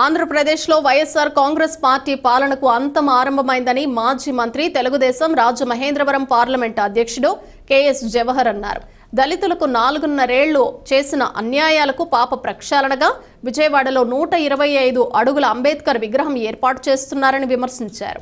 ఆంధ్రప్రదేశ్లో వైఎస్ఆర్ కాంగ్రెస్ పార్టీ పాలనకు అంతం ఆరంభమైందని మాజీ మంత్రి తెలుగుదేశం రాజమహేంద్రవరం పార్లమెంట్ అధ్యక్షుడు కెఎస్ జవహర్ అన్నారు. దళితులకు 4.5 ఏళ్లు చేసిన అన్యాయాలకు పాప ప్రక్షాళనగా విజయవాడలో 125 అడుగుల అంబేద్కర్ విగ్రహం ఏర్పాటు చేస్తున్నారని విమర్శించారు.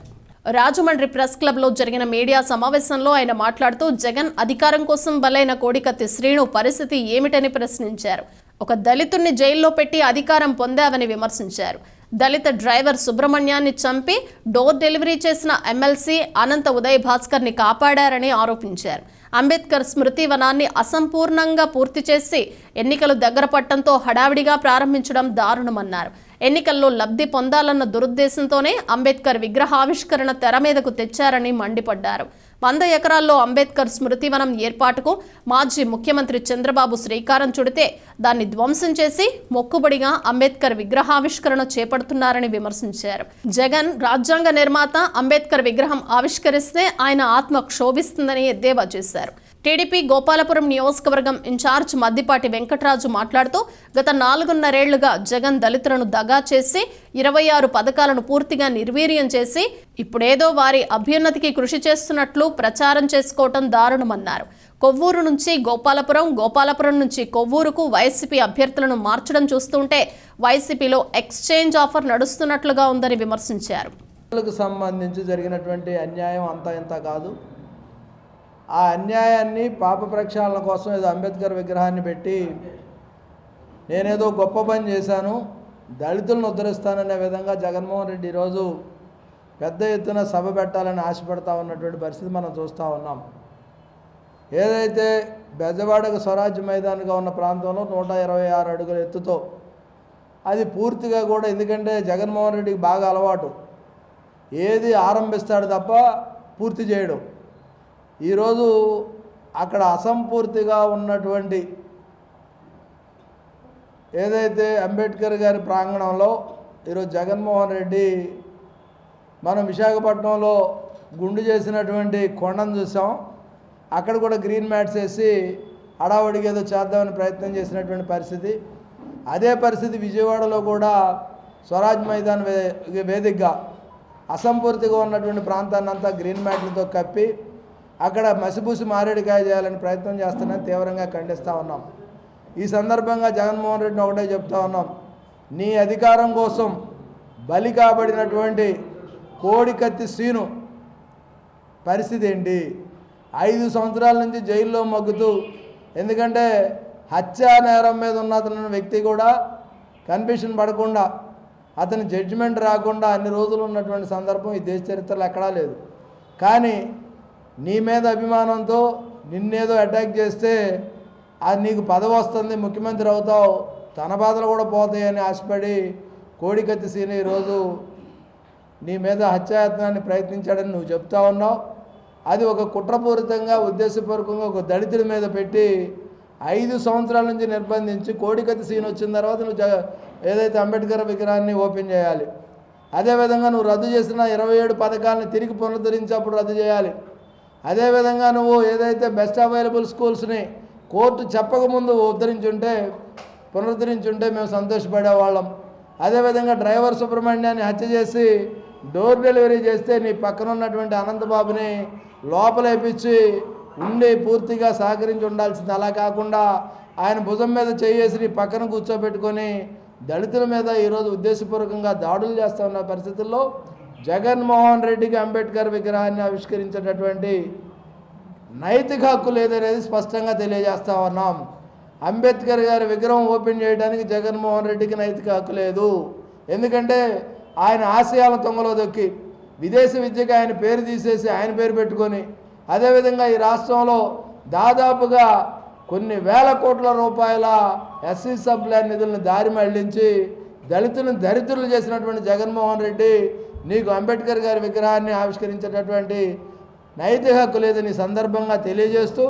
రాజమండ్రి ప్రెస్ క్లబ్లో జరిగిన మీడియా సమావేశంలో ఆయన మాట్లాడుతూ జగన్ అధికారం కోసం బలైన కోడికత్తి శ్రీను పరిస్థితి ఏమిటని ప్రశ్నించారు. ఒక దళితుణ్ణి జైల్లో పెట్టి అధికారం పొందావని విమర్శించారు. దళిత డ్రైవర్ సుబ్రహ్మణ్యాన్ని చంపి డోర్ డెలివరీ చేసిన ఎమ్మెల్సీ అనంత ఉదయ్ భాస్కర్ని కాపాడారని ఆరోపించారు. అంబేద్కర్ స్మృతి వనాన్ని అసంపూర్ణంగా పూర్తి చేసి ఎన్నికలు దగ్గర పట్టడంతో హడావిడిగా ప్రారంభించడం దారుణమన్నారు. ఎన్నికల్లో లబ్ధి పొందాలన్న దురుద్దేశంతోనే అంబేద్కర్ విగ్రహావిష్కరణ తెర మీదకు తెచ్చారని మండిపడ్డారు. 100 ఎకరాల్లో అంబేద్కర్ స్మృతివనం ఏర్పాటుకు మాజీ ముఖ్యమంత్రి చంద్రబాబు శ్రీకారం చుడితే దాన్ని ధ్వంసం చేసి మొక్కుబడిగా అంబేద్కర్ విగ్రహావిష్కరణ చేపడుతున్నారని విమర్శించారు. జగన్ రాజ్యాంగ నిర్మాత అంబేద్కర్ విగ్రహం ఆవిష్కరిస్తే ఆయన ఆత్మ క్షోభిస్తుందని ఎద్దేవా చేశారు. టీడీపీ గోపాలపురం నియోజకవర్గం ఇన్ఛార్జ్ మద్దిపాటి వెంకటరాజు మాట్లాడుతూ గత 4.5 ఏళ్లుగా జగన్ దళితులను దగా చేసి 26 పథకాలను పూర్తిగా నిర్వీర్యం చేసి ఇప్పుడేదో వారి అభ్యున్నతికి కృషి చేస్తున్నట్లు ప్రచారం చేసుకోవటం దారుణమన్నారు. కొవ్వూరు నుంచి గోపాలపురం, గోపాలపురం నుంచి కొవ్వూరుకు వైసీపీ అభ్యర్థులను మార్చడం చూస్తుంటే వైసీపీలో ఎక్స్చేంజ్ ఆఫర్ నడుస్తున్నట్లుగా ఉందని విమర్శించారు. సంబంధించి జరిగినటువంటి అన్యాయం అంతా ఇంత కాదు. ఆ అన్యాయాన్ని పాప ప్రక్షాళన కోసం ఏదో అంబేద్కర్ విగ్రహాన్ని పెట్టి నేనేదో గొప్ప పని చేశాను, దళితులను ఉద్ధరిస్తాననే విధంగా జగన్మోహన్ రెడ్డి ఈరోజు పెద్ద ఎత్తున సభ పెట్టాలని ఆశపడతా ఉన్నటువంటి పరిస్థితి మనం చూస్తూ ఉన్నాం. ఏదైతే బెజవాడకు స్వరాజ్య మైదానంగా ఉన్న ప్రాంతంలో 126 అడుగుల ఎత్తుతో అది పూర్తిగా కూడా, ఎందుకంటే జగన్మోహన్ రెడ్డికి బాగా అలవాటు, ఏది ఆరంభిస్తాడు తప్ప పూర్తి చేయడం. ఈరోజు అక్కడ అసంపూర్తిగా ఉన్నటువంటి ఏదైతే అంబేద్కర్ గారి ప్రాంగణంలో ఈరోజు జగన్మోహన్ రెడ్డి మనం విశాఖపట్నంలో గుండు చేసినటువంటి కొండను చూసాం. అక్కడ కూడా గ్రీన్ మ్యాట్స్ వేసి హడావుడికి ఏదో చేద్దామని ప్రయత్నం చేసినటువంటి పరిస్థితి. అదే పరిస్థితి విజయవాడలో కూడా స్వరాజ్ మైదాన్ వేదికగా అసంపూర్తిగా ఉన్నటువంటి ప్రాంతాన్ని అంతా గ్రీన్ మ్యాట్లతో కప్పి అక్కడ మసిబూసి మారేడుకాయ చేయాలని ప్రయత్నం చేస్తున్నాం, తీవ్రంగా ఖండిస్తూ ఉన్నాం. ఈ సందర్భంగా జగన్మోహన్ రెడ్డిని ఒకటే చెప్తా ఉన్నాం, నీ అధికారం కోసం బలి కాబడినటువంటి కోడికత్తి శ్రీను పరిస్థితి ఏంటి? 5 సంవత్సరాల నుంచి జైల్లో మగ్గుతూ, ఎందుకంటే హత్యా నేరం మీద ఉన్న అతని వ్యక్తి కూడా కన్విక్షన్ పడకుండా, అతని జడ్జిమెంట్ రాకుండా అన్ని రోజులు ఉన్నటువంటి సందర్భం ఈ దేశ చరిత్రలో ఎక్కడా లేదు. కానీ నీ మీద అభిమానంతో నిన్నేదో అటాక్ చేస్తే అది నీకు పదవి వస్తుంది, ముఖ్యమంత్రి అవుతావు, తన బాధలు కూడా పోతాయని ఆశపడి కోడికత్తి శ్రీను ఈరోజు నీ మీద హత్యాయత్నాన్ని ప్రయత్నించాడని నువ్వు చెప్తా ఉన్నావు. అది ఒక కుట్రపూరితంగా ఉద్దేశపూర్వకంగా ఒక దళితుడి మీద పెట్టి 5 సంవత్సరాల నుంచి నిర్బంధించి కోడికత్తి శ్రీను వచ్చిన తర్వాత నువ్వు ఏదైతే అంబేద్కర్ విగ్రహాన్ని ఓపెన్ చేయాలి. అదేవిధంగా నువ్వు రద్దు చేసిన 27 పథకాలను తిరిగి పునరుద్ధరించి అప్పుడు రద్దు చేయాలి. అదేవిధంగా నువ్వు ఏదైతే బెస్ట్ అవైలబుల్ స్కూల్స్ని కోర్టు చెప్పకముందు పునరుద్ధరించుంటే మేము సంతోషపడేవాళ్ళం. అదేవిధంగా డ్రైవర్ సుబ్రహ్మణ్యాన్ని హత్య చేసి డోర్ డెలివరీ చేస్తే నీ పక్కన ఉన్నటువంటి అనంతబాబుని లోపలేపించి ఉండి పూర్తిగా సహకరించి ఉండాల్సింది. అలా కాకుండా ఆయన భుజం మీద చేసి నీ పక్కన కూర్చోబెట్టుకొని దళితుల మీద ఈరోజు ఉద్దేశపూర్వకంగా దాడులు చేస్తూ ఉన్న పరిస్థితుల్లో జగన్మోహన్ రెడ్డికి అంబేద్కర్ విగ్రహాన్ని ఆవిష్కరించేటటువంటి నైతిక హక్కు లేదనేది స్పష్టంగా తెలియజేస్తా ఉన్నాం. అంబేద్కర్ గారి విగ్రహం ఓపెన్ చేయడానికి జగన్మోహన్ రెడ్డికి నైతిక హక్కు లేదు. ఎందుకంటే ఆయన ఆశయాల తొంగలో దొక్కి విదేశీ విద్యకి ఆయన పేరు తీసేసి ఆయన పేరు పెట్టుకొని, అదేవిధంగా ఈ రాష్ట్రంలో దాదాపుగా కొన్ని వేల కోట్ల రూపాయల ఎస్సీ సబ్ ప్లాన్ నిధులను దారి మళ్లించి దళితులను దరిద్రులు చేసినటువంటి జగన్మోహన్ రెడ్డి నీకు అంబేద్కర్ గారి విగ్రహాన్ని ఆవిష్కరించేటటువంటి నైతిక హక్కు లేదని సందర్భంగా తెలియజేస్తూ